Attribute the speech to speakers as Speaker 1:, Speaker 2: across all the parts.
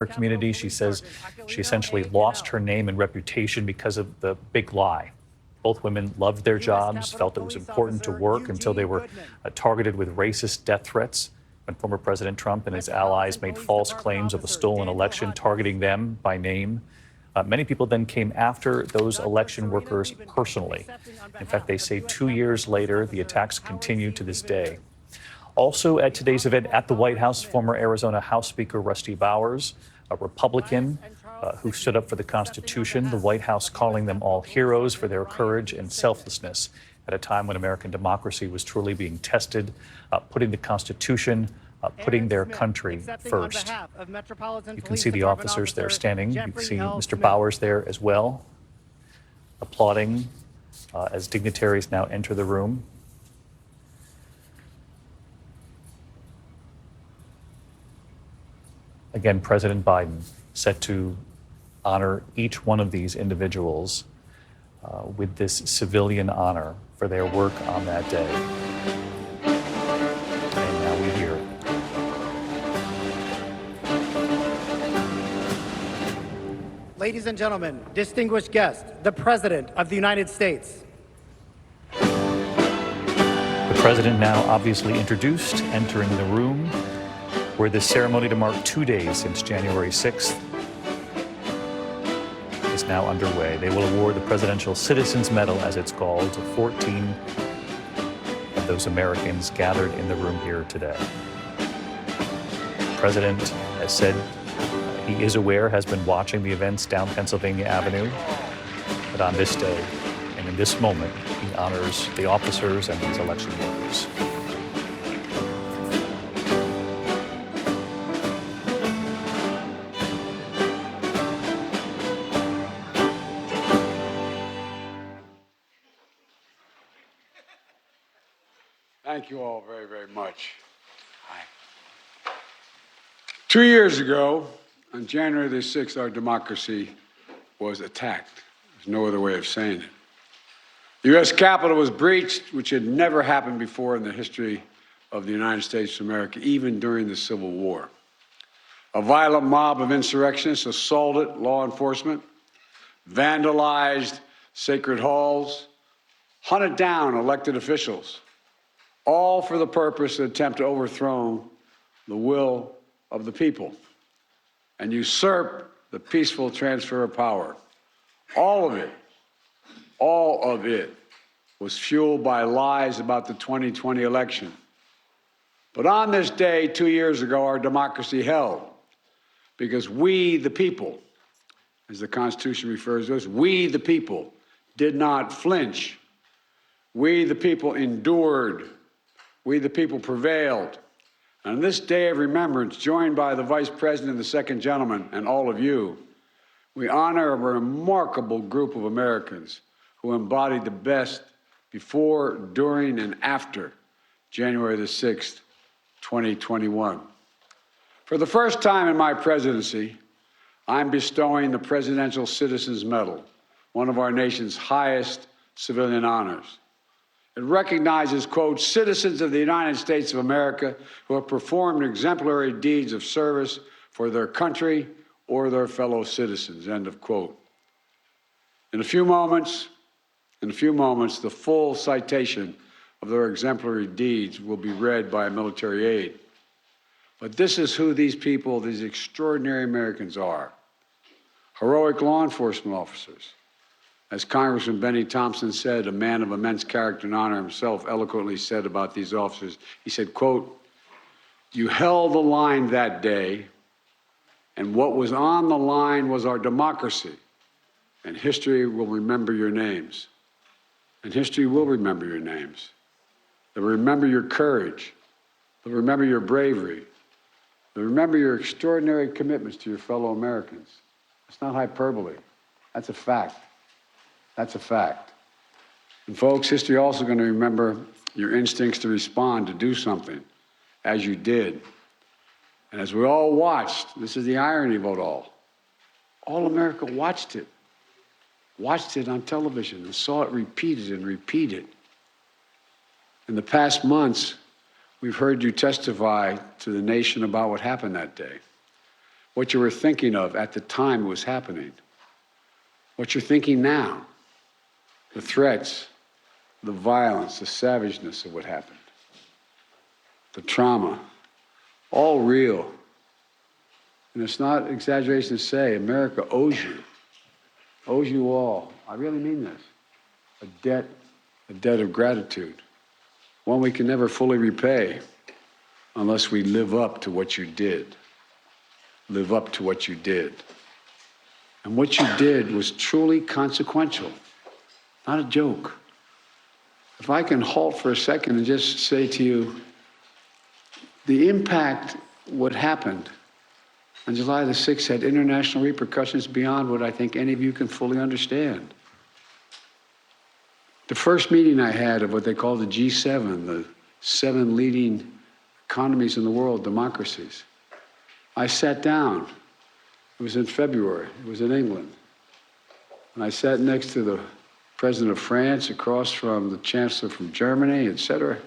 Speaker 1: her community. She says she essentially lost her name and reputation because of the big lie. Both women loved their jobs, felt it was important to work until they were targeted with racist death threats when former President Trump and his allies made false claims of a stolen election, targeting them by name. Many people then came after those election workers personally. In fact, they say 2 years later, the attacks continue to this day. Also at today's event at the White House, former Arizona House Speaker Rusty Bowers, a Republican who stood up for the Constitution, the White House calling them all heroes for their courage and selflessness at a time when American democracy was truly being tested, putting the Constitution, putting their country first. You can see the officers there standing. You can see Mr. Bowers there as well, applauding as dignitaries now enter the room. Again, President Biden set to honor each one of these individuals with this civilian honor for their work on that day. And now we hear it.
Speaker 2: Ladies and gentlemen, distinguished guests, the President of the United States.
Speaker 1: The President now obviously introduced, entering the room, where this ceremony to mark 2 days since January 6th is now underway. They will award the Presidential Citizens Medal, as it's called, to 14 of those Americans gathered in the room here today. The President has said he is aware, has been watching the events down Pennsylvania Avenue, but on this day and in this moment, he honors the officers and these election workers.
Speaker 3: Thank you all very, very much. Hi. 2 years ago, on January the 6th, our democracy was attacked. There's no other way of saying it. The U.S. Capitol was breached, which had never happened before in the history of the United States of America, even during the Civil War. A violent mob of insurrectionists assaulted law enforcement, vandalized sacred halls, hunted down elected officials, all for the purpose to attempt to overthrow the will of the people and usurp the peaceful transfer of power. All of it was fueled by lies about the 2020 election. But on this day, 2 years ago, our democracy held because we, the people, as the Constitution refers to us, we, the people, did not flinch. We, the people, endured. We, the people, prevailed. And on this day of remembrance, joined by the Vice President and the Second Gentleman and all of you, we honor a remarkable group of Americans who embodied the best before, during, and after January the 6th, 2021. For the first time in my presidency, I'm bestowing the Presidential Citizens Medal, one of our nation's highest civilian honors. It recognizes, quote, citizens of the United States of America who have performed exemplary deeds of service for their country or their fellow citizens, end of quote. In a few moments, the full citation of their exemplary deeds will be read by a military aide. But this is who these people, these extraordinary Americans are. Heroic law enforcement officers. As Congressman Benny Thompson said, a man of immense character and honor himself eloquently said about these officers, he said, quote, you held the line that day, and what was on the line was our democracy, and history will remember your names. And history will remember your names. They'll remember your courage. They'll remember your bravery. They'll remember your extraordinary commitments to your fellow Americans. It's not hyperbole. That's a fact. That's a fact. And folks, history also going to remember your instincts to respond, to do something, as you did. And as we all watched, this is the irony of it all America watched it on television and saw it repeated and repeated. In the past months, we've heard you testify to the nation about what happened that day. what you were thinking of at the time it was happening, what you're thinking now, the threats, the violence, the savageness of what happened, the trauma, all real. And it's not exaggeration to say America owes you all, I really mean this, a debt of gratitude, one we can never fully repay unless we live up to what you did. Live up to what you did. And what you did was truly consequential, not a joke. If I can halt for a second and just say to you, the impact, what happened on July the 6th had international repercussions beyond what I think any of you can fully understand. The first meeting I had of what they call the G7, the 7 leading economies in the world, democracies, I sat down. It was in February. It was in England. And I sat next to the president of France, across from the chancellor from Germany, et cetera.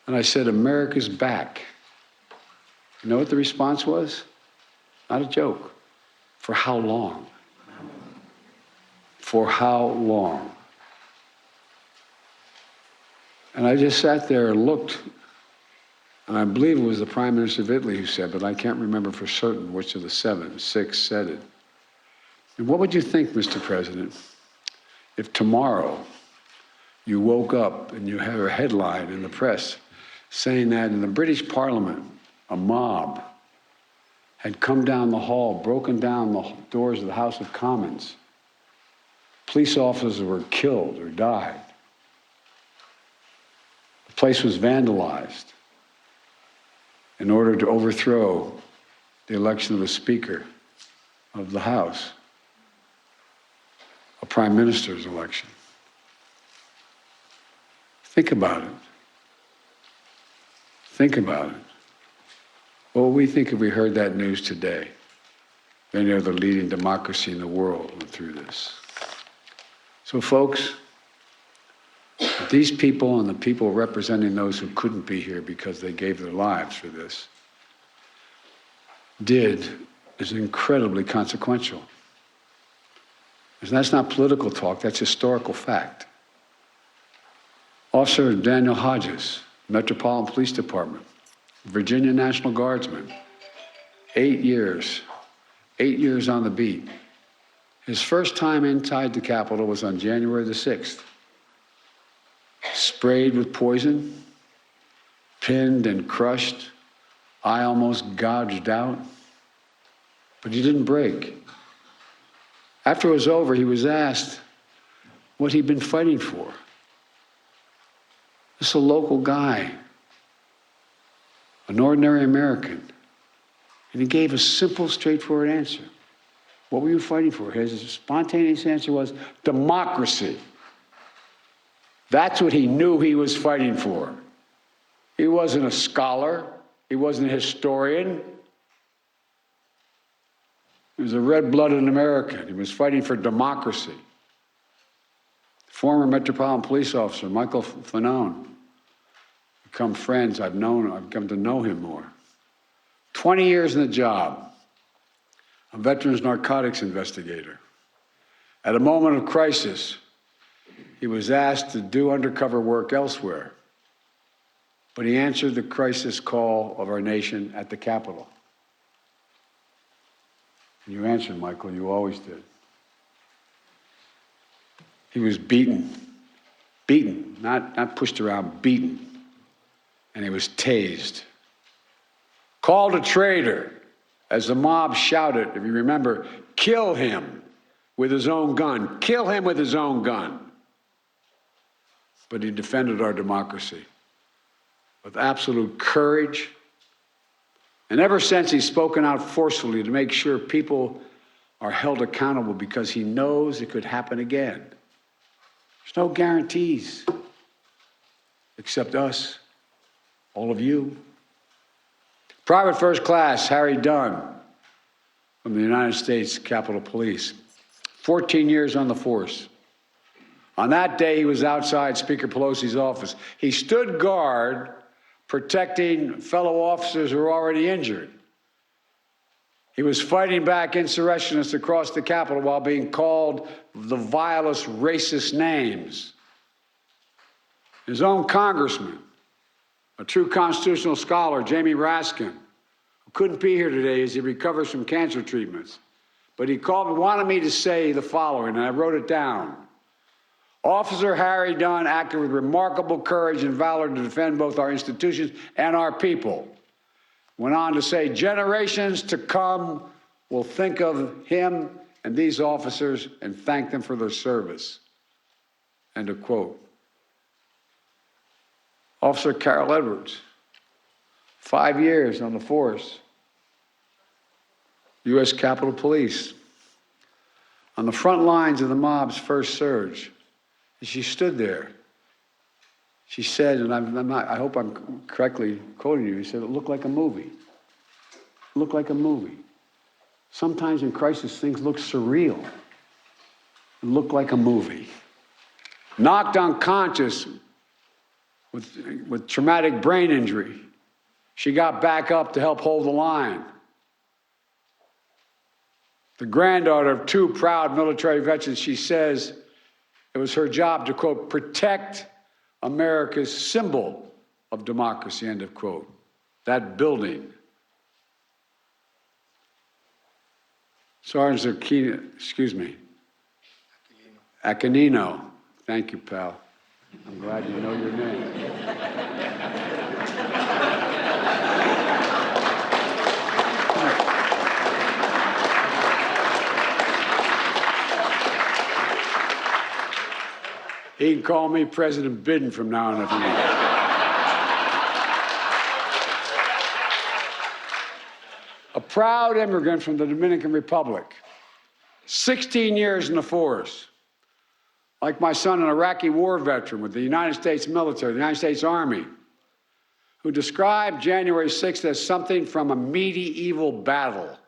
Speaker 3: And I said, America's back. You know what the response was? Not a joke. For how long? For how long? And I just sat there and looked, and I believe it was the Prime Minister of Italy who said, but I can't remember for certain which of the 6 said it. And what would you think, Mr. President, if tomorrow you woke up and you have a headline in the press saying that in the British Parliament, a mob had come down the hall, broken down the doors of the House of Commons. Police officers were killed or died. The place was vandalized in order to overthrow the election of a Speaker of the House, a Prime Minister's election. Think about it. Think about it. What would we think if we heard that news today? Any other leading democracy in the world went through this. So, folks, these people and the people representing those who couldn't be here because they gave their lives for this is incredibly consequential. And that's not political talk, that's historical fact. Officer Daniel Hodges, Metropolitan Police Department, Virginia National Guardsman, 8 years on the beat. His first time inside the Capitol was on January the 6th. Sprayed with poison, pinned and crushed, eye almost gouged out, but he didn't break. After it was over, he was asked what he'd been fighting for. This is a local guy, an ordinary American, and he gave a simple, straightforward answer. What were you fighting for? His spontaneous answer was democracy. That's what he knew he was fighting for. He wasn't a scholar. He wasn't a historian. He was a red-blooded American. He was fighting for democracy. Former Metropolitan Police Officer Michael Fanone. Become friends. I've come to know him more. 20 years in the job. A veterans narcotics investigator. At a moment of crisis, he was asked to do undercover work elsewhere, but he answered the crisis call of our nation at the Capitol. And you answered, Michael, you always did. He was beaten, not pushed around, beaten, and he was tased. Called a traitor as the mob shouted, if you remember, kill him with his own gun, kill him with his own gun. But he defended our democracy with absolute courage. And ever since, he's spoken out forcefully to make sure people are held accountable because he knows it could happen again. There's no guarantees except us, all of you. Private First Class Harry Dunn from the United States Capitol Police, 14 years on the force. On that day, he was outside Speaker Pelosi's office. He stood guard, protecting fellow officers who were already injured. He was fighting back insurrectionists across the Capitol while being called the vilest racist names. His own congressman, a true constitutional scholar, Jamie Raskin, who couldn't be here today as he recovers from cancer treatments, but he called and wanted me to say the following, and I wrote it down. Officer Harry Dunn acted with remarkable courage and valor to defend both our institutions and our people. Went on to say, generations to come will think of him and these officers and thank them for their service. End of quote. Officer Carol Edwards, 5 years on the force, U.S. Capitol Police, on the front lines of the mob's first surge. And she stood there. She said, and I hope I'm correctly quoting you, he said, it looked like a movie. It looked like a movie. Sometimes in crisis, things look surreal. It looked like a movie. Knocked unconscious with traumatic brain injury, she got back up to help hold the line. The granddaughter of two proud military veterans, she says it was her job to, quote, protect America's symbol of democracy, end of quote. That building. Sergeant Aquilino. Thank you, pal. I'm glad you know your name. He can call me President Biden from now on if he wants. A proud immigrant from the Dominican Republic, 16 years in the force. Like my son, an Iraqi war veteran with the United States military, the United States Army, who described January 6th as something from a medieval battle,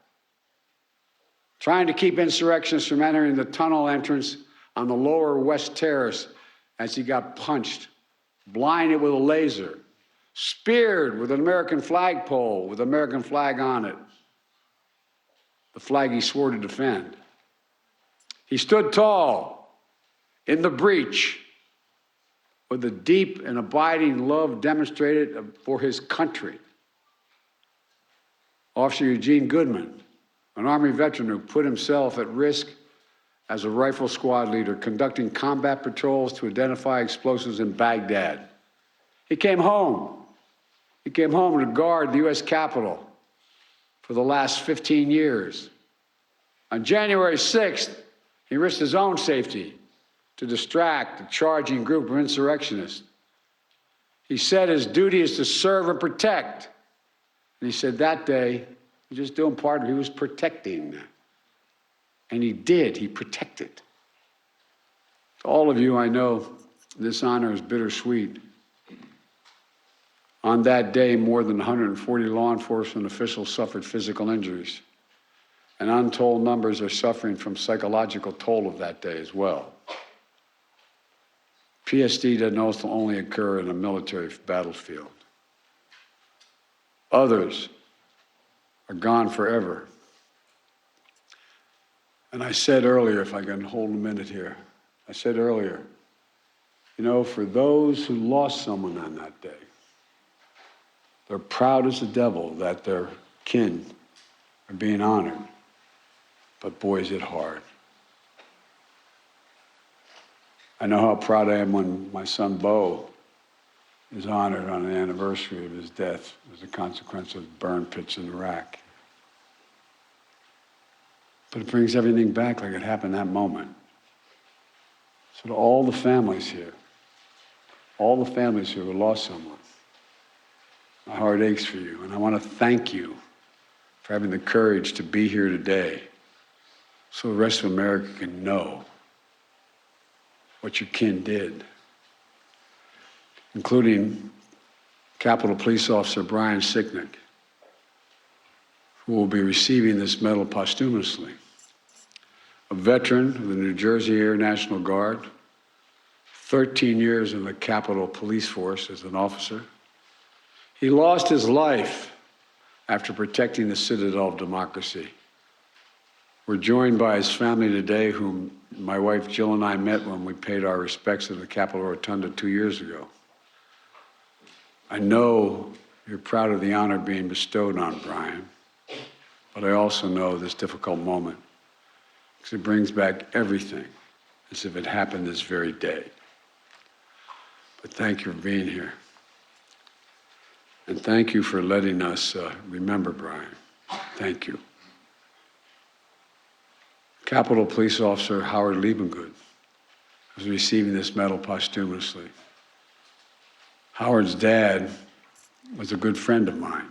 Speaker 3: trying to keep insurrectionists from entering the tunnel entrance on the lower West Terrace as he got punched, blinded with a laser, speared with an American flagpole with the American flag on it, the flag he swore to defend. He stood tall in the breach with a deep and abiding love demonstrated for his country. Officer Eugene Goodman, an Army veteran who put himself at risk as a rifle squad leader, conducting combat patrols to identify explosives in Baghdad. He came home. He came home to guard the U.S. Capitol for the last 15 years. On January 6th, he risked his own safety to distract a charging group of insurrectionists. He said his duty is to serve and protect. And he said that day, he was just doing part of it, he was protecting. And he did, he protected. To all of you, I know this honor is bittersweet. On that day, more than 140 law enforcement officials suffered physical injuries. And untold numbers are suffering from psychological toll of that day as well. PSD doesn't also only occur in a military battlefield. Others are gone forever. And I said earlier, if I can hold a minute here, I said earlier, you know, for those who lost someone on that day, they're proud as the devil that their kin are being honored. But boy, is it hard. I know how proud I am when my son Bo is honored on the anniversary of his death as a consequence of burn pits in Iraq. But it brings everything back like it happened that moment. So to all the families here who lost someone, my heart aches for you, and I want to thank you for having the courage to be here today so the rest of America can know what your kin did, including Capitol Police Officer Brian Sicknick, who will be receiving this medal posthumously. A veteran of the New Jersey Air National Guard, 13 years in the Capitol Police Force as an officer. He lost his life after protecting the citadel of democracy. We're joined by his family today, whom my wife Jill and I met when we paid our respects at the Capitol Rotunda 2 years ago. I know you're proud of the honor being bestowed on Brian, but I also know this difficult moment because it brings back everything as if it happened this very day. But thank you for being here. And thank you for letting us remember Brian. Thank you. Capitol Police Officer Howard Liebengood is receiving this medal posthumously. Howard's dad was a good friend of mine.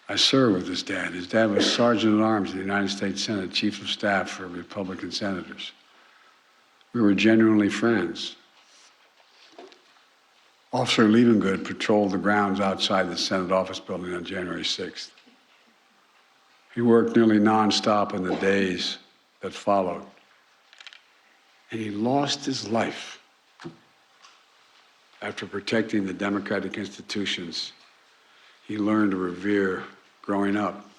Speaker 3: I served with his dad. His dad was Sergeant at Arms of the United States Senate, Chief of Staff for Republican senators. We were genuinely friends. Officer Liebengood patrolled the grounds outside the Senate office building on January 6th. He worked nearly nonstop in the days that followed, and he lost his life after protecting the democratic institutions he learned to revere growing up.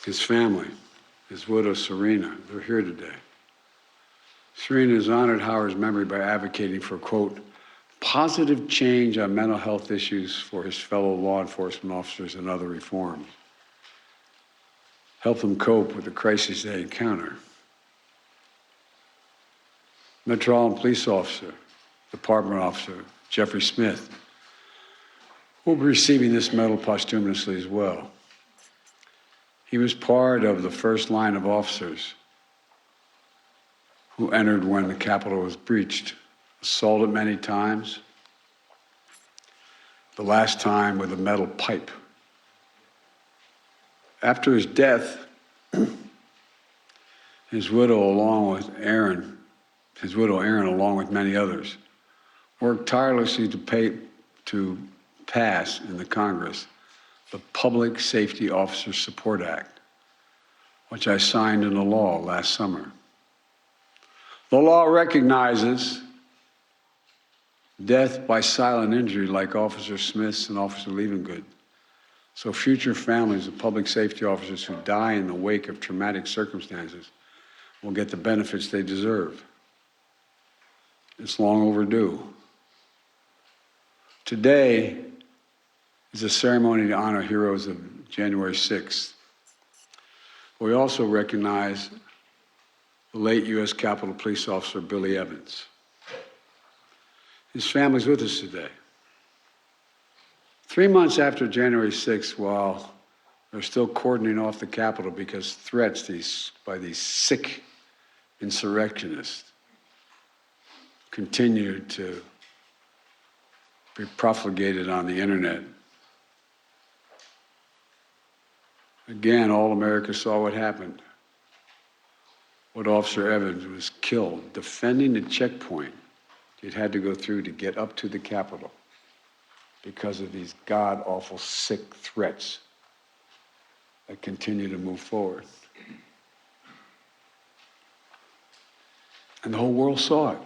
Speaker 3: His family, his widow Serena, they're here today. Serena has honored Howard's memory by advocating for, quote, positive change on mental health issues for his fellow law enforcement officers and other reforms. Help them cope with the crises they encounter. Metropolitan Police Officer, Department Officer Jeffrey Smith will be receiving this medal posthumously as well. He was part of the first line of officers who entered when the Capitol was breached, assaulted many times, the last time with a metal pipe. After his death, his widow, Erin, along with many others, worked tirelessly to pass in the Congress the Public Safety Officer Support Act, which I signed into law last summer. The law recognizes death by silent injury like Officer Smith's and Officer Liebengood, so future families of public safety officers who die in the wake of traumatic circumstances will get the benefits they deserve. It's long overdue. Today is a ceremony to honor heroes of January 6th. We also recognize the late U.S. Capitol Police Officer Billy Evans. His family's with us today. 3 months after January 6th, while they're still cordoning off the Capitol because threats by these sick insurrectionists continued to be profligated on the internet. Again, all America saw what happened. What Officer Evans was killed defending the checkpoint he'd had to go through to get up to the Capitol because of these god-awful sick threats that continue to move forward. And the whole world saw it.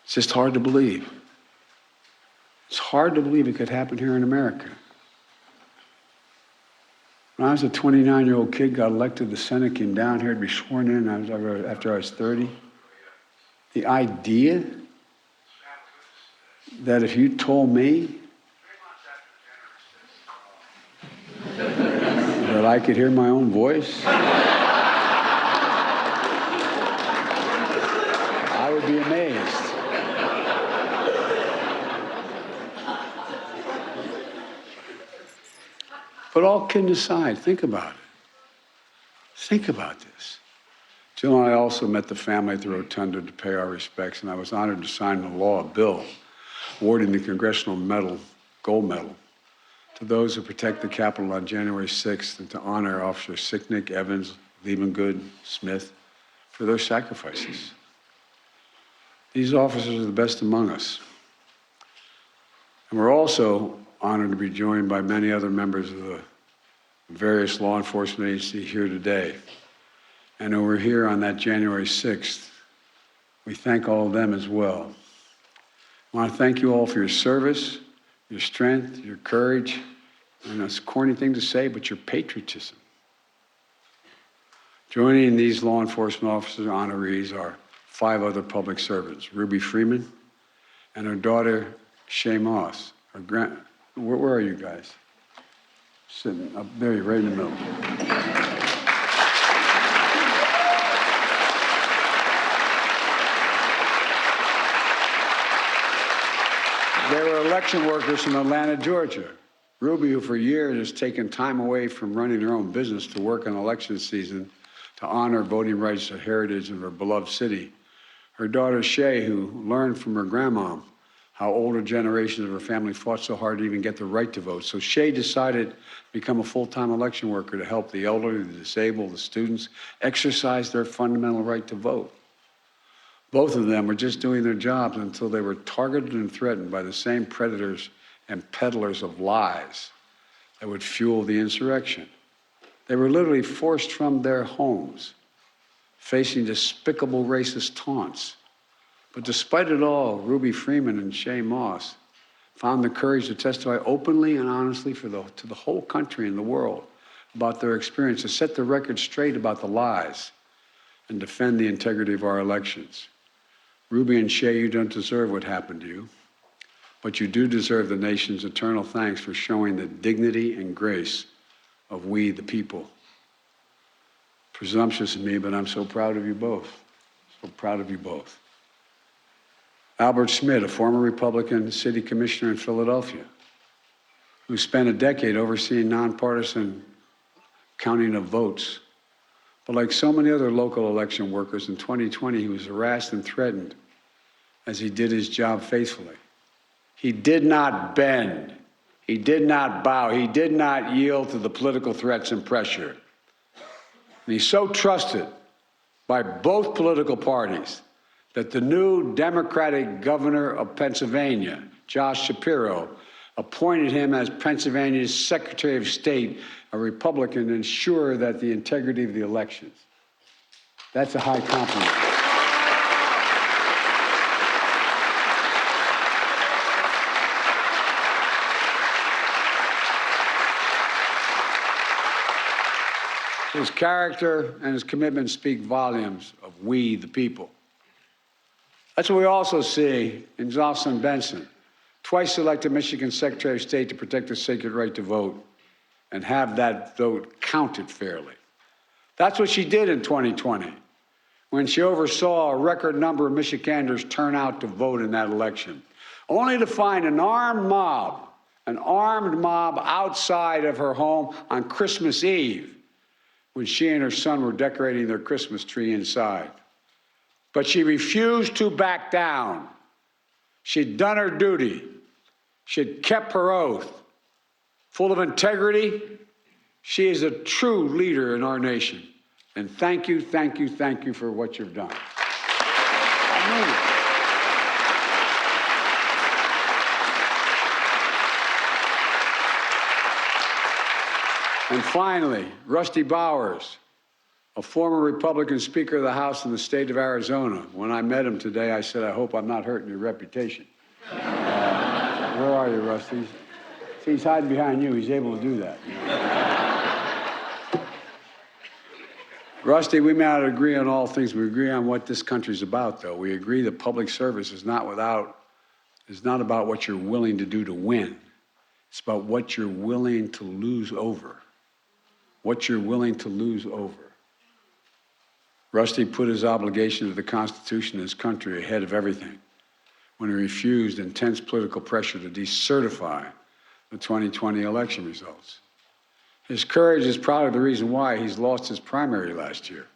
Speaker 3: It's just hard to believe. It's hard to believe it could happen here in America. When I was a 29-year-old kid, got elected to the Senate, came down here to be sworn in after I was 30. The idea that if you told me that I could hear my own voice, I would be amazed. But all kidding aside, think about it. Think about this. Jill and I also met the family at the Rotunda to pay our respects, and I was honored to sign into law a bill awarding the Congressional Medal, Gold Medal, to those who protect the Capitol on January 6th and to honor Officers Sicknick, Evans, Liebengood, Smith for their sacrifices. These officers are the best among us. And we're also honored to be joined by many other members of the various law enforcement agencies here today. And who were here on that January 6th. We thank all of them as well. I want to thank you all for your service, your strength, your courage, And it's a corny thing to say, but your patriotism. Joining these law enforcement officer honorees are 5 other public servants: Ruby Freeman and her daughter, Shay Moss. Where are you guys? Sitting up there, you're right in the middle. They were election workers from Atlanta, Georgia. Ruby, who for years has taken time away from running her own business to work in election season to honor voting rights and heritage of her beloved city. Her daughter, Shay, who learned from her grandma how older generations of her family fought so hard to even get the right to vote. So Shay decided to become a full-time election worker to help the elderly, the disabled, the students exercise their fundamental right to vote. Both of them were just doing their jobs until they were targeted and threatened by the same predators and peddlers of lies that would fuel the insurrection. They were literally forced from their homes, facing despicable racist taunts. But despite it all, Ruby Freeman and Shay Moss found the courage to testify openly and honestly to the whole country and the world about their experience, to set the record straight about the lies and defend the integrity of our elections. Ruby and Shay, you don't deserve what happened to you, but you do deserve the nation's eternal thanks for showing the dignity and grace of we, the people. Presumptuous of me, but I'm so proud of you both. So proud of you both. Albert Schmidt, a former Republican city commissioner in Philadelphia, who spent a decade overseeing nonpartisan counting of votes. But like so many other local election workers, in 2020, he was harassed and threatened as he did his job faithfully. He did not bend. He did not bow. He did not yield to the political threats and pressure. And he's so trusted by both political parties that the new Democratic governor of Pennsylvania, Josh Shapiro, appointed him as Pennsylvania's Secretary of State, a Republican, to ensure that the integrity of the elections. That's a high compliment. His character and his commitment speak volumes of we, the people. That's what we also see in Jocelyn Benson, twice elected Michigan Secretary of State to protect the sacred right to vote and have that vote counted fairly. That's what she did in 2020, when she oversaw a record number of Michiganders turn out to vote in that election, only to find an armed mob outside of her home on Christmas Eve, when she and her son were decorating their Christmas tree inside. But she refused to back down. She'd done her duty. She'd kept her oath. Full of integrity, she is a true leader in our nation. And thank you for what you've done. I mean it. And finally, Rusty Bowers, a former Republican Speaker of the House in the state of Arizona. When I met him today, I said, I hope I'm not hurting your reputation. Where are you, Rusty? See, he's hiding behind you. He's able to do that. Rusty, we may not agree on all things. We agree on what this country's about, though. We agree that public service is not about what you're willing to do to win. It's about what you're willing to lose over. What you're willing to lose over. Rusty put his obligation to the Constitution and his country ahead of everything when he refused intense political pressure to decertify the 2020 election results. His courage is probably the reason why he's lost his primary last year.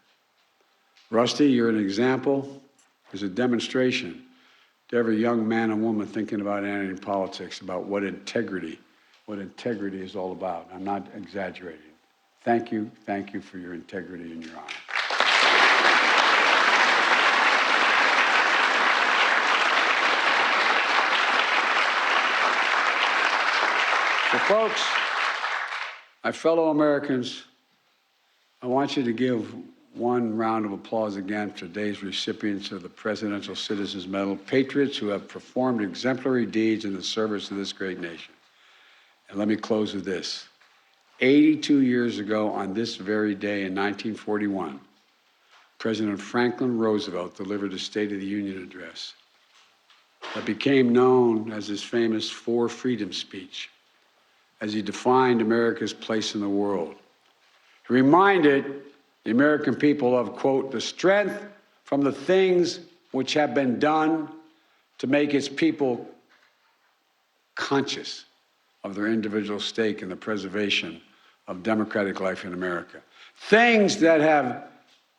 Speaker 3: Rusty, you're an example, is a demonstration to every young man and woman thinking about entering politics about what integrity is all about. I'm not exaggerating. Thank you for your integrity and your honor. So, folks, my fellow Americans, I want you to give one round of applause again for today's recipients of the Presidential Citizens Medal, patriots who have performed exemplary deeds in the service of this great nation. And let me close with this. 82 years ago, on this very day in 1941, President Franklin Roosevelt delivered a State of the Union address that became known as his famous Four Freedoms speech, as he defined America's place in the world. He reminded the American people of, quote, the strength from the things which have been done to make its people conscious of their individual stake in the preservation of democratic life in America. Things that have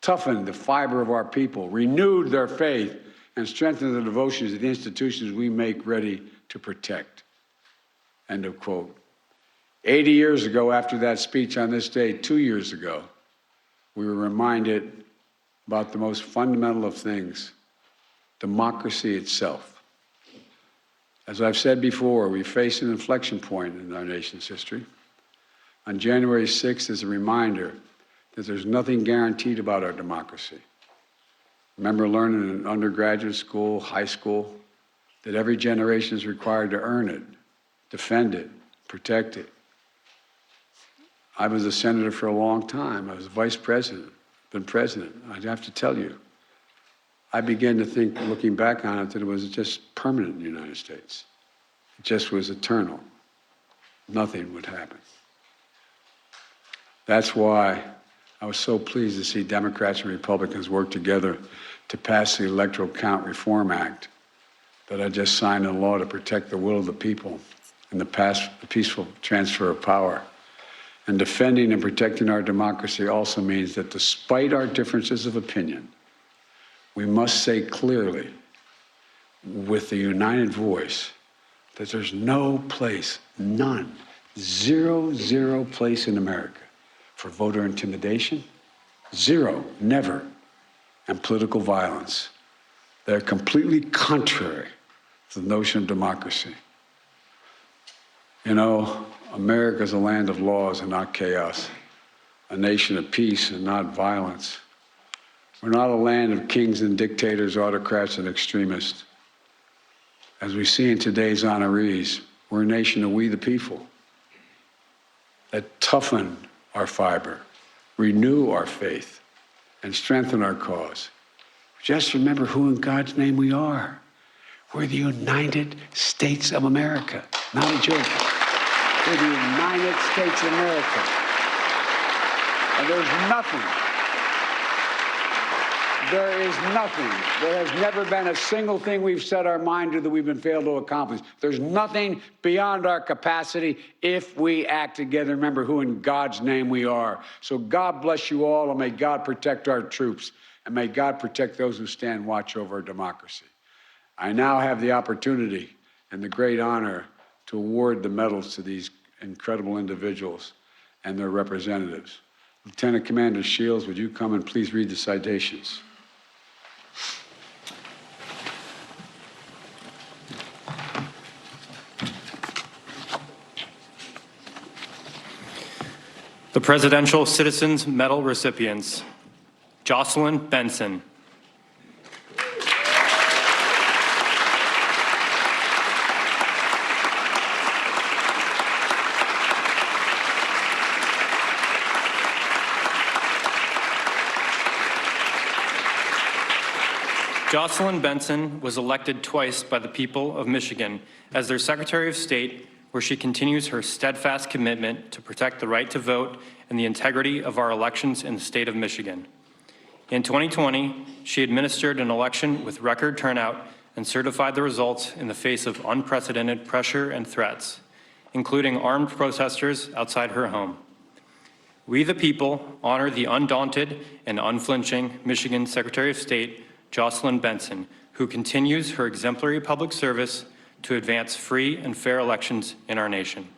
Speaker 3: toughened the fiber of our people, renewed their faith, and strengthened the devotions of the institutions we make ready to protect. End of quote. 80 years ago, after that speech on this day, 2 years ago, we were reminded about the most fundamental of things, democracy itself. As I've said before, we face an inflection point in our nation's history. On January 6th is a reminder that there's nothing guaranteed about our democracy. Remember learning in undergraduate school, high school, that every generation is required to earn it, defend it, protect it. I was a senator for a long time. I was vice president, been president. I'd have to tell you, I began to think, looking back on it, that it was just permanent in the United States. It just was eternal. Nothing would happen. That's why I was so pleased to see Democrats and Republicans work together to pass the Electoral Count Reform Act that I just signed into law to protect the will of the people and the peaceful transfer of power. And defending and protecting our democracy also means that despite our differences of opinion, we must say clearly, with a united voice, that there's no place, none, zero place in America for voter intimidation, zero, never, and political violence. They're completely contrary to the notion of democracy. You know, America is a land of laws and not chaos, a nation of peace and not violence. We're not a land of kings and dictators, autocrats and extremists. As we see in today's honorees, we're a nation of we the people that toughen our fiber, renew our faith, and strengthen our cause. Just remember who in God's name we are. We're the United States of America, not a joke. We're the United States of America. And there has never been a single thing we've set our mind to that we've been failed to accomplish. There's nothing beyond our capacity if we act together. Remember who in God's name we are. So God bless you all, and may God protect our troops, and may God protect those who stand watch over our democracy. I now have the opportunity and the great honor to award the medals to these incredible individuals and their representatives. Lieutenant Commander Shields, would you come and please read the citations?
Speaker 4: The Presidential Citizens Medal recipients: Jocelyn Benson, Jocelyn Benson was elected twice by the people of Michigan as their Secretary of State, where she continues her steadfast commitment to protect the right to vote and the integrity of our elections in the state of Michigan. In 2020, she administered an election with record turnout and certified the results in the face of unprecedented pressure and threats, including armed protesters outside her home. We the people honor the undaunted and unflinching Michigan Secretary of State, Jocelyn Benson, who continues her exemplary public service to advance free and fair elections in our nation.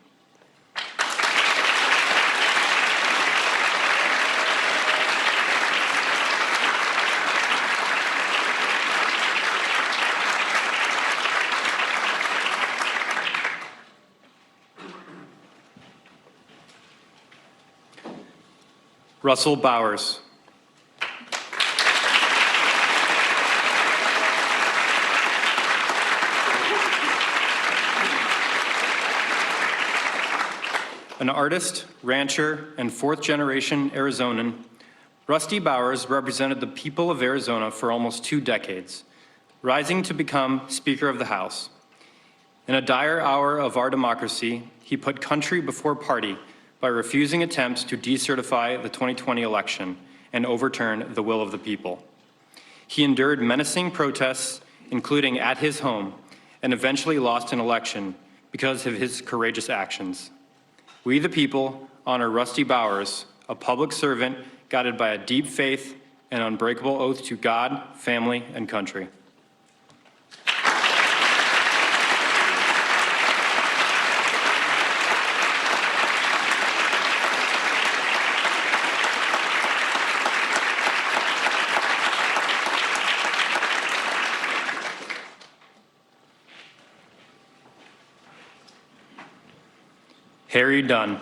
Speaker 4: Russell Bowers. An artist, rancher, and fourth-generation Arizonan, Rusty Bowers represented the people of Arizona for almost 2 decades, rising to become Speaker of the House. In a dire hour of our democracy, he put country before party by refusing attempts to decertify the 2020 election and overturn the will of the people. He endured menacing protests, including at his home, and eventually lost an election because of his courageous actions. We, the people, honor Rusty Bowers, a public servant guided by a deep faith and unbreakable oath to God, family, and country. Harry Dunn.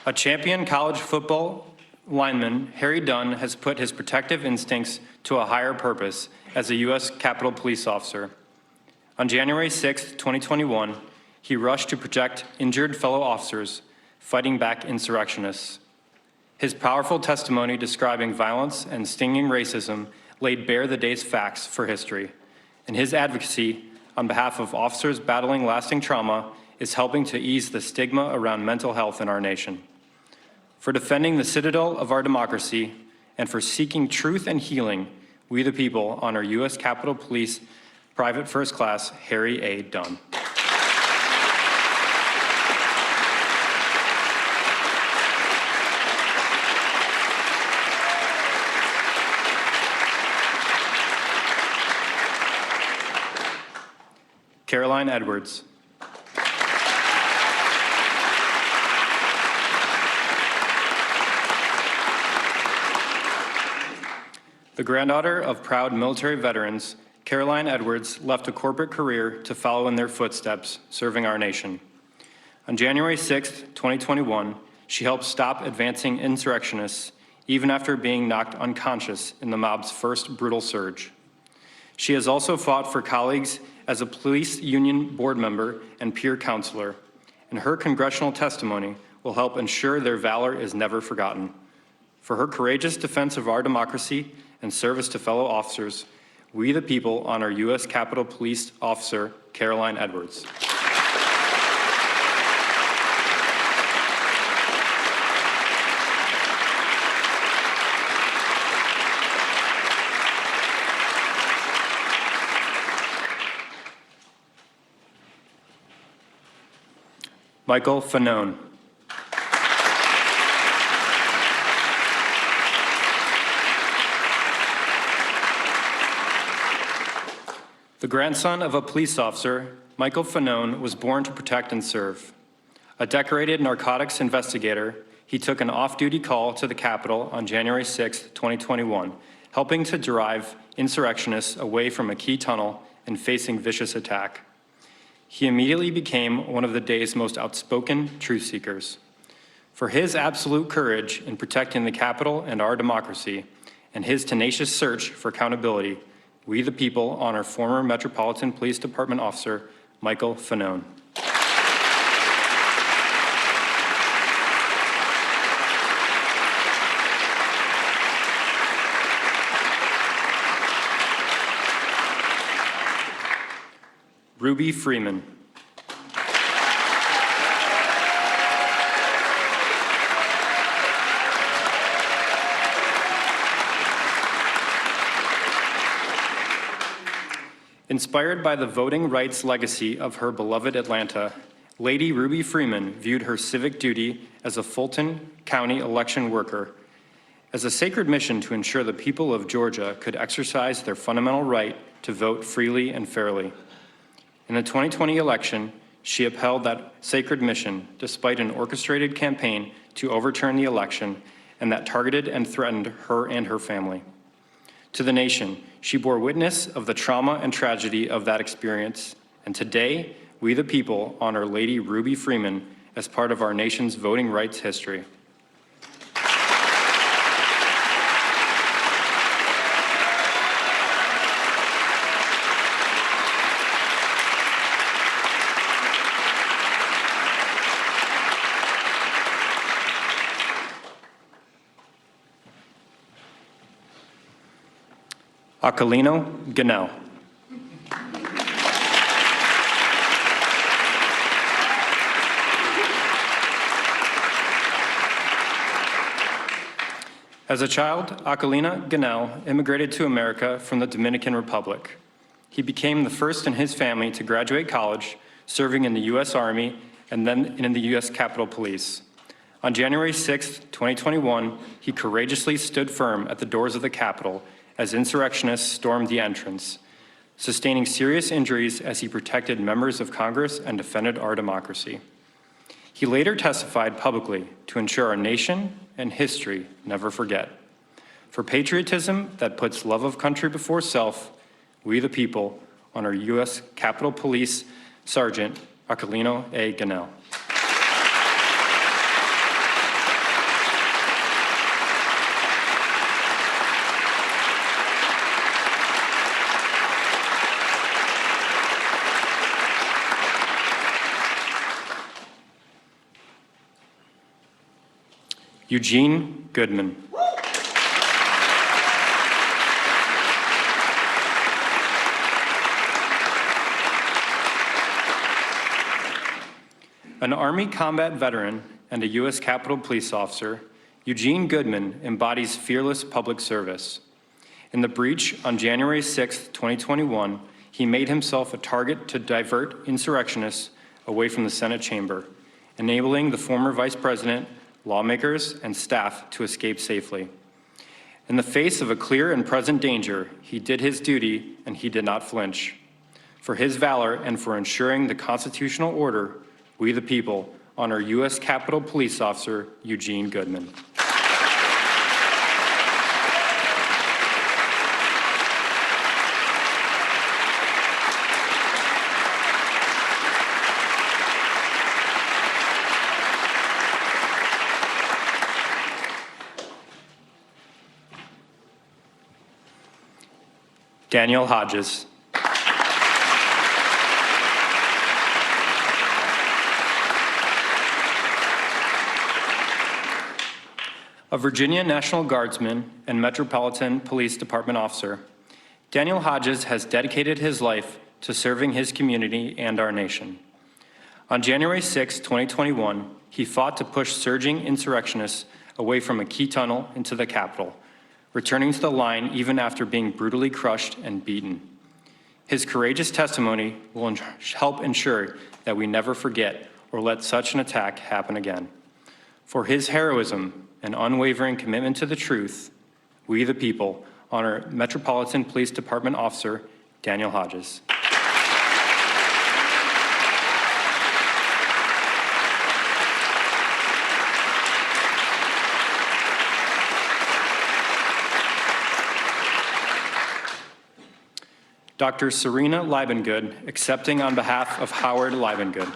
Speaker 4: A champion college football lineman, Harry Dunn has put his protective instincts to a higher purpose as a U.S. Capitol Police officer. On January 6, 2021, he rushed to protect injured fellow officers fighting back insurrectionists. His powerful testimony describing violence and stinging racism laid bare the day's facts for history, and his advocacy on behalf of officers battling lasting trauma is helping to ease the stigma around mental health in our nation. For defending the citadel of our democracy and for seeking truth and healing, we the people honor U.S. Capitol Police Private First Class Harry A. Dunn. Caroline Edwards. The granddaughter of proud military veterans, Caroline Edwards left a corporate career to follow in their footsteps, serving our nation. On January 6, 2021, she helped stop advancing insurrectionists even after being knocked unconscious in the mob's first brutal surge. She has also fought for colleagues as a police union board member and peer counselor, and her congressional testimony will help ensure their valor is never forgotten. For her courageous defense of our democracy and service to fellow officers, we the people honor U.S. Capitol Police Officer Caroline Edwards. Michael Fanone. The grandson of a police officer, Michael Fanone was born to protect and serve. A decorated narcotics investigator, he took an off-duty call to the Capitol on January 6, 2021, helping to drive insurrectionists away from a key tunnel and facing vicious attack. He immediately became one of the day's most outspoken truth seekers. For his absolute courage in protecting the Capitol and our democracy, and his tenacious search for accountability, we the people honor former Metropolitan Police Department officer Michael Fanone. Ruby Freeman. Inspired by the voting rights legacy of her beloved Atlanta, Lady Ruby Freeman viewed her civic duty as a Fulton County election worker as a sacred mission to ensure the people of Georgia could exercise their fundamental right to vote freely and fairly. In the 2020 election, she upheld that sacred mission despite an orchestrated campaign to overturn the election and that targeted and threatened her and her family. To the nation, she bore witness of the trauma and tragedy of that experience, and today, we the people honor Lady Ruby Freeman as part of our nation's voting rights history. Aquilino Ganell. As a child, Aquilino Ganell immigrated to America from the Dominican Republic. He became the first in his family to graduate college, serving in the U.S. Army and then in the U.S. Capitol Police. On January 6, 2021, he courageously stood firm at the doors of the Capitol as insurrectionists stormed the entrance, sustaining serious injuries as he protected members of Congress and defended our democracy. He later testified publicly to ensure our nation and history never forget. For patriotism that puts love of country before self, we the people honor U.S. Capitol Police Sergeant Aquilino A. Ganell. Eugene Goodman. An Army combat veteran and a U.S. Capitol Police officer, Eugene Goodman embodies fearless public service. In the breach on January 6, 2021, he made himself a target to divert insurrectionists away from the Senate chamber, enabling the former vice president, lawmakers, and staff to escape safely. In the face of a clear and present danger, he did his duty and he did not flinch. For his valor and for ensuring the constitutional order, we the people honor U.S. Capitol Police Officer Eugene Goodman. Daniel Hodges. A Virginia National Guardsman and Metropolitan Police Department officer, Daniel Hodges has dedicated his life to serving his community and our nation. On January 6, 2021, he fought to push surging insurrectionists away from a key tunnel into the Capitol, returning to the line even after being brutally crushed and beaten. His courageous testimony will help ensure that we never forget or let such an attack happen again. For his heroism and unwavering commitment to the truth, we the people honor Metropolitan Police Department Officer Daniel Hodges. Dr. Serena Liebengood, accepting on behalf of Howard Liebengood.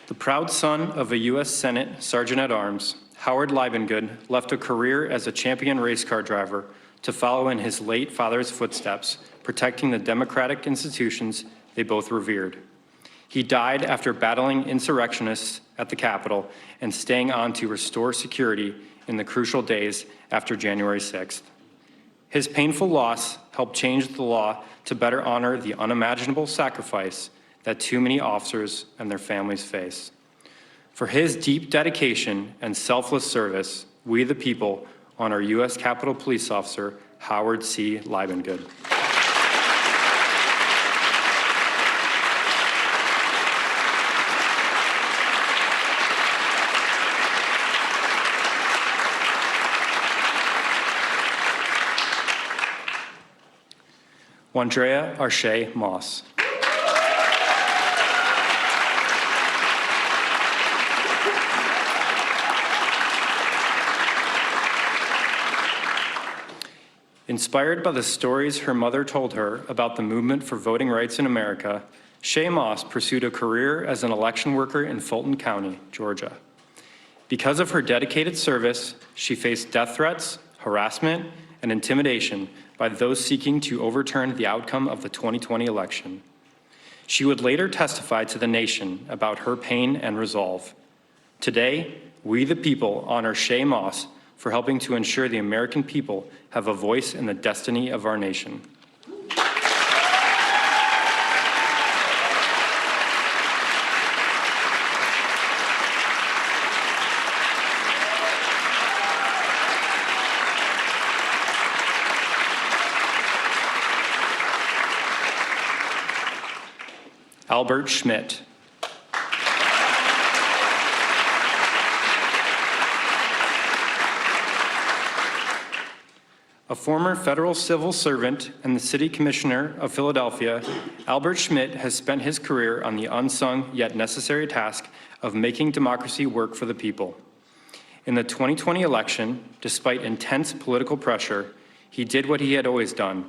Speaker 4: The proud son of a U.S. Senate Sergeant-at-Arms, Howard Liebengood left a career as a champion race car driver to follow in his late father's footsteps, protecting the democratic institutions they both revered. He died after battling insurrectionists at the Capitol and staying on to restore security in the crucial days after January 6th. His painful loss helped change the law to better honor the unimaginable sacrifice that too many officers and their families face. For his deep dedication and selfless service, we the people honor U.S. Capitol Police Officer Howard C. Liebengood. Wandrea Arshay Moss. Inspired by the stories her mother told her about the movement for voting rights in America, Shay Moss pursued a career as an election worker in Fulton County, Georgia. Because of her dedicated service, she faced death threats, harassment, and intimidation by those seeking to overturn the outcome of the 2020 election. She would later testify to the nation about her pain and resolve. Today, we the people honor Shaye Moss for helping to ensure the American people have a voice in the destiny of our nation. Albert Schmidt. A former federal civil servant and the city commissioner of Philadelphia, Albert Schmidt has spent his career on the unsung yet necessary task of making democracy work for the people. In the 2020 election, despite intense political pressure, he did what he had always done,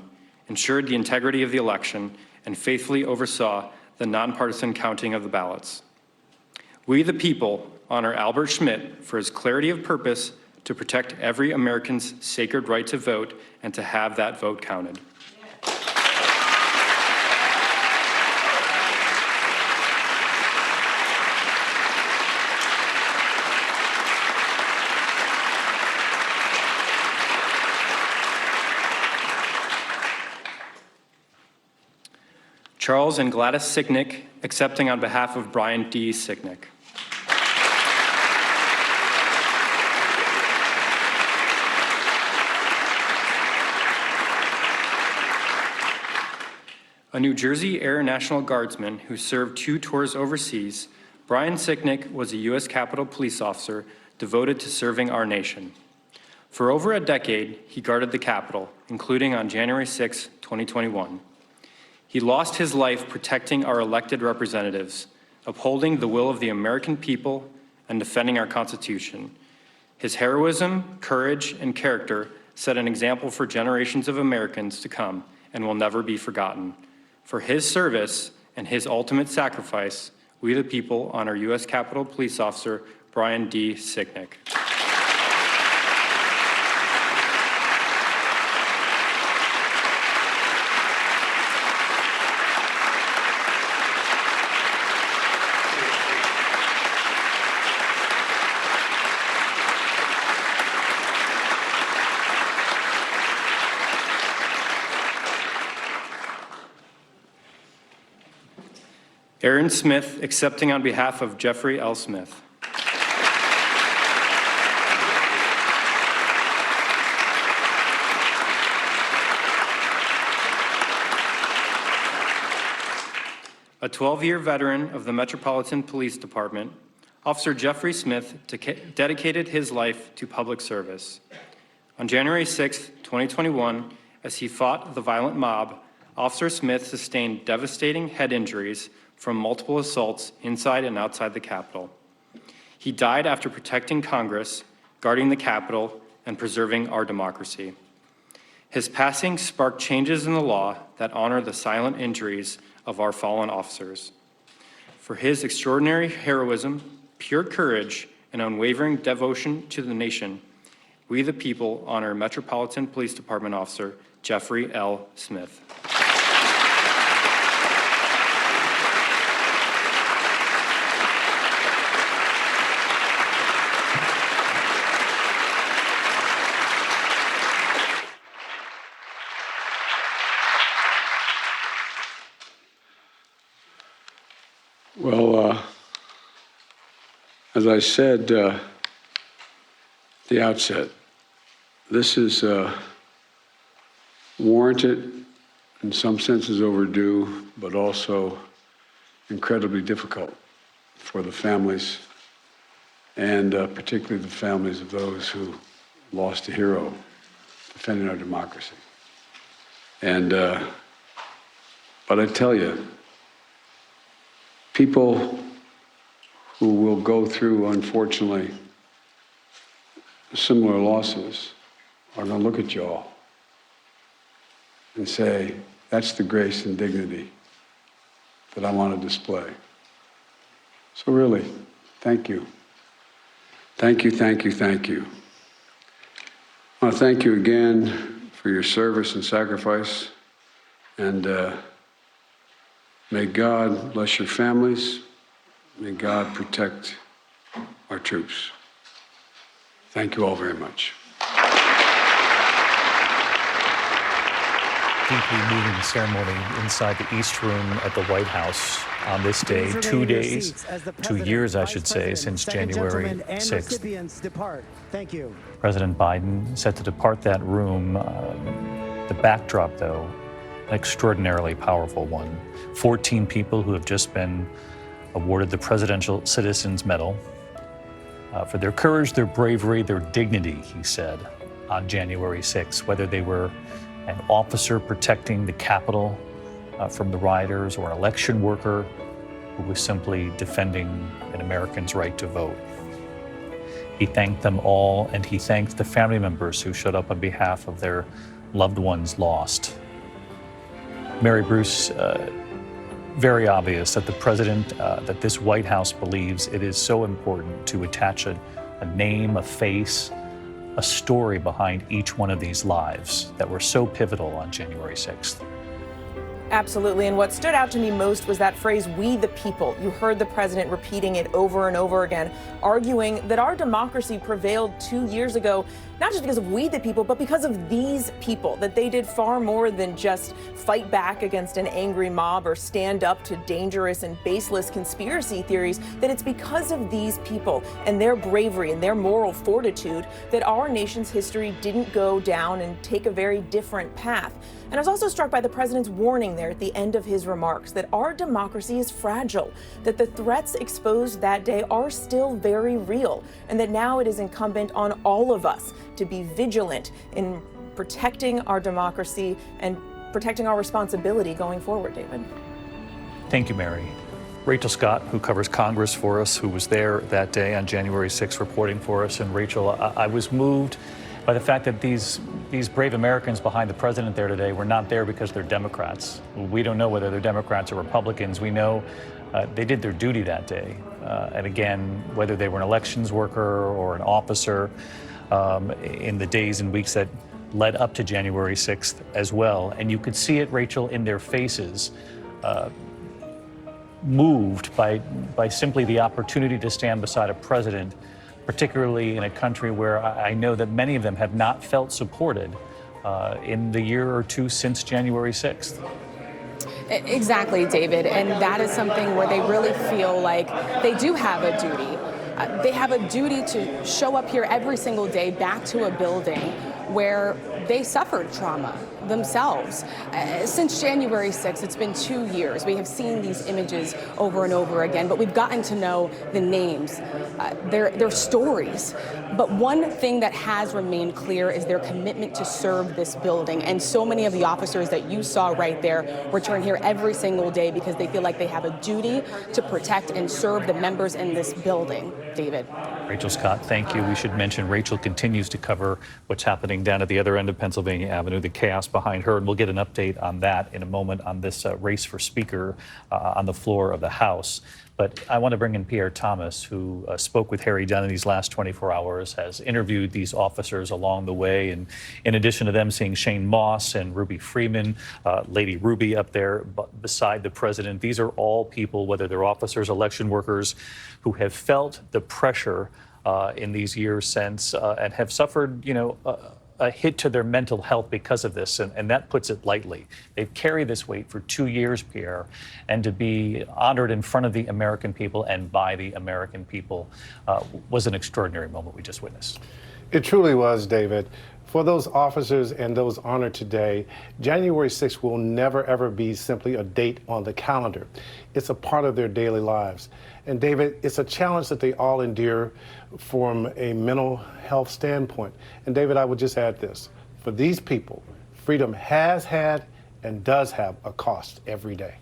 Speaker 4: ensured the integrity of the election, and faithfully oversaw the nonpartisan counting of the ballots. We, the people, honor Albert Schmidt for his clarity of purpose to protect every American's sacred right to vote and to have that vote counted. Charles and Gladys Sicknick, accepting on behalf of Brian D. Sicknick. A New Jersey Air National Guardsman who served 2 tours overseas, Brian Sicknick was a U.S. Capitol Police officer devoted to serving our nation. For over a decade, he guarded the Capitol, including on January 6, 2021. He lost his life protecting our elected representatives, upholding the will of the American people, and defending our Constitution. His heroism, courage, and character set an example for generations of Americans to come and will never be forgotten. For his service and his ultimate sacrifice, we the people honor U.S. Capitol Police Officer Brian D. Sicknick. Aaron Smith, accepting on behalf of Jeffrey L. Smith. A 12-year veteran of the Metropolitan Police Department, Officer Jeffrey Smith dedicated his life to public service. On January 6, 2021, as he fought the violent mob, Officer Smith sustained devastating head injuries from multiple assaults inside and outside the Capitol. He died after protecting Congress, guarding the Capitol, and preserving our democracy. His passing sparked changes in the law that honor the silent injuries of our fallen officers. For his extraordinary heroism, pure courage, and unwavering devotion to the nation, we the people honor Metropolitan Police Department Officer Jeffrey L. Smith.
Speaker 3: Well, as I said at the outset, this is warranted, in some senses overdue, but also incredibly difficult for the families, and particularly the families of those who lost a hero defending our democracy. And, but I tell you, people who will go through, unfortunately, similar losses are going to look at y'all and say, that's the grace and dignity that I want to display. So really, thank you. Thank you, thank you, thank you. I want to thank you again for your service and sacrifice. And May God bless your families. May God protect our troops. Thank you all very much.
Speaker 1: Deeply moving ceremony inside the East Room at the White House on this day,
Speaker 2: Please
Speaker 1: 2
Speaker 2: remain in your
Speaker 1: days,
Speaker 2: seats as the
Speaker 1: 2
Speaker 2: President,
Speaker 1: years, I
Speaker 2: Vice
Speaker 1: should say,
Speaker 2: President,
Speaker 1: since
Speaker 2: Second
Speaker 1: January
Speaker 2: Gentleman, and
Speaker 1: 6th.
Speaker 2: recipients depart. Thank you.
Speaker 1: President Biden set to depart that room. The backdrop, though, an extraordinarily powerful one. 14 people who have just been awarded the Presidential Citizens Medal for their courage, their bravery, their dignity, he said, on January 6th, whether they were an officer protecting the Capitol from the rioters or an election worker who was simply defending an American's right to vote. He thanked them all, and he thanked the family members who showed up on behalf of their loved ones lost. Mary Bruce, very obvious that the president, that this White House believes it is so important to attach a name, a face, a story behind each one of these lives that were so pivotal on January 6th.
Speaker 5: Absolutely. And what stood out to me most was that phrase, "we the people." You heard the president repeating it over and over again, arguing that our democracy prevailed 2 years ago, not just because of we the people, but because of these people, that they did far more than just fight back against an angry mob or stand up to dangerous and baseless conspiracy theories, that it's because of these people and their bravery and their moral fortitude that our nation's history didn't go down and take a very different path. And I was also struck by the president's warning there at the end of his remarks that our democracy is fragile, that the threats exposed that day are still very real, and that now it is incumbent on all of us to be vigilant in protecting our democracy and protecting our responsibility going forward, David.
Speaker 1: Thank you, Mary. Rachel Scott, who covers Congress for us, who was there that day on January 6th reporting for us. And Rachel, I was moved by the fact that these brave Americans behind the president there today were not there because they're Democrats. We don't know whether they're Democrats or Republicans. We know they did their duty that day. And again, whether they were an elections worker or an officer in the days and weeks that led up to January 6th as well. And you could see it, Rachel, in their faces, moved by simply the opportunity to stand beside a president, particularly in a country where I know that many of them have not felt supported in the year or two since January 6th.
Speaker 6: Exactly, David. And that is something where they really feel like they do have a duty. They have a duty to show up here every single day back to a building where they suffered trauma themselves. Since January 6th, it's been 2 years. We have seen these images over and over again, but we've gotten to know the names, their stories. But one thing that has remained clear is their commitment to serve this building. And so many of the officers that you saw right there return here every single day because they feel like they have a duty to protect and serve the members in this building. David.
Speaker 1: Rachel Scott, thank you. We should mention Rachel continues to cover what's happening down at the other end of Pennsylvania Avenue, the chaos behind her, and we'll get an update on that in a moment on this race for Speaker on the floor of the House. But I want to bring in Pierre Thomas, who spoke with Harry Dunn in these last 24 hours, has interviewed these officers along the way. And in addition to them, seeing Shane Moss and Ruby Freeman, Lady Ruby up there beside the president. These are all people, whether they're officers, election workers, who have felt the pressure in these years since and have suffered, a hit to their mental health because of this, and that puts it lightly. They've carried this weight for 2 years, Pierre, and to be honored in front of the American people and by the American people was an extraordinary moment we just witnessed.
Speaker 7: It truly was, David. For those officers and those honored today, January 6th will never, ever be simply a date on the calendar. It's a part of their daily lives. And David, it's a challenge that they all endure from a mental health standpoint. And David, I would just add this. For these people, freedom has had and does have a cost every day.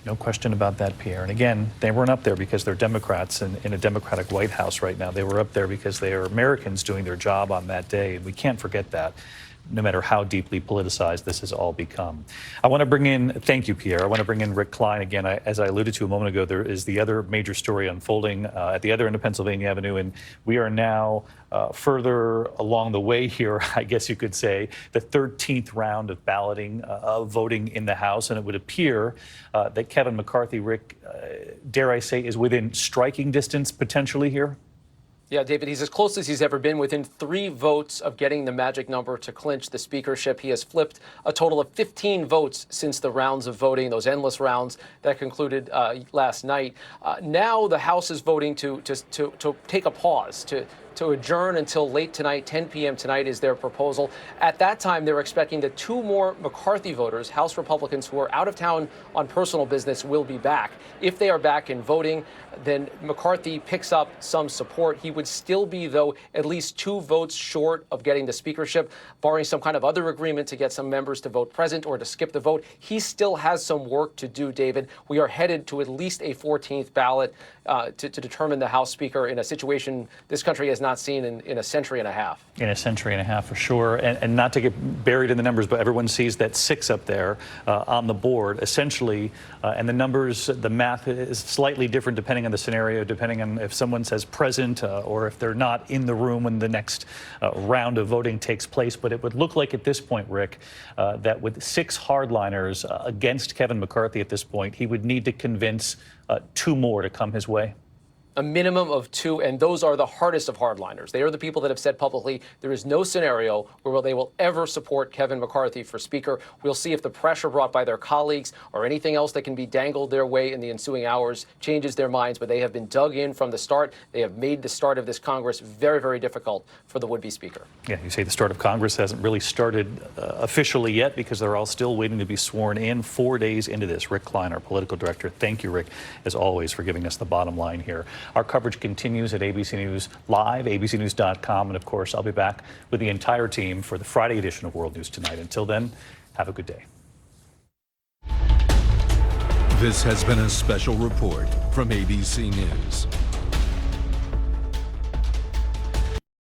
Speaker 1: No question about that, Pierre. And again, they weren't up there because they're Democrats in a Democratic White House right now. They were up there because they are Americans doing their job on that day. And we can't forget that. no matter how deeply politicized this has all become. I want to bring in, thank you, Pierre. I want to bring in Rick Klein again. As I alluded to a moment ago, there is the other major story unfolding at the other end of Pennsylvania Avenue, and we are now further along the way here, I guess you could say, the 13th round of balloting, of voting in the House, and it would appear that Kevin McCarthy, Rick, dare I say, is within striking distance potentially here?
Speaker 8: Yeah, David, he's as close as he's ever been, within 3 votes of getting the magic number to clinch the speakership. He has flipped a total of 15 votes since the rounds of voting, those endless rounds that concluded last night. Now the House is voting to take a pause, to adjourn until late tonight. 10 p.m. tonight is their proposal. At that time, they're expecting that 2 more McCarthy voters, House Republicans who are out of town on personal business, will be back. If they are back in voting, then McCarthy picks up some support. He would still be, though, at least 2 votes short of getting the speakership, barring some kind of other agreement to get some members to vote present or to skip the vote. He still has some work to do, David. We are headed to at least a 14th ballot to determine the House Speaker in a situation this country has not seen in a century and a half.
Speaker 1: In a century and a half, for sure. And not to get buried in the numbers, but everyone sees that 6 up there on the board, essentially. And the numbers, the math is slightly different depending on the scenario, depending on if someone says present or if they're not in the room when the next round of voting takes place. But it would look like at this point, Rick, that with 6 hardliners against Kevin McCarthy at this point, he would need to convince 2 more to come his way.
Speaker 8: A minimum of 2, and those are the hardest of hardliners. They are the people that have said publicly there is no scenario where they will ever support Kevin McCarthy for Speaker. We'll see if the pressure brought by their colleagues or anything else that can be dangled their way in the ensuing hours changes their minds, but they have been dug in from the start. They have made the start of this Congress very, very difficult for the would-be Speaker. Yeah,
Speaker 1: you say the start of Congress hasn't really started officially yet because they're all still waiting to be sworn in 4 days into this. Rick Klein, our political director. Thank you, Rick, as always, for giving us the bottom line here. Our coverage continues at ABC News Live, abcnews.com, and of course, I'll be back with the entire team for the Friday edition of World News Tonight. Until then, have a good day.
Speaker 9: This has been a special report from ABC News.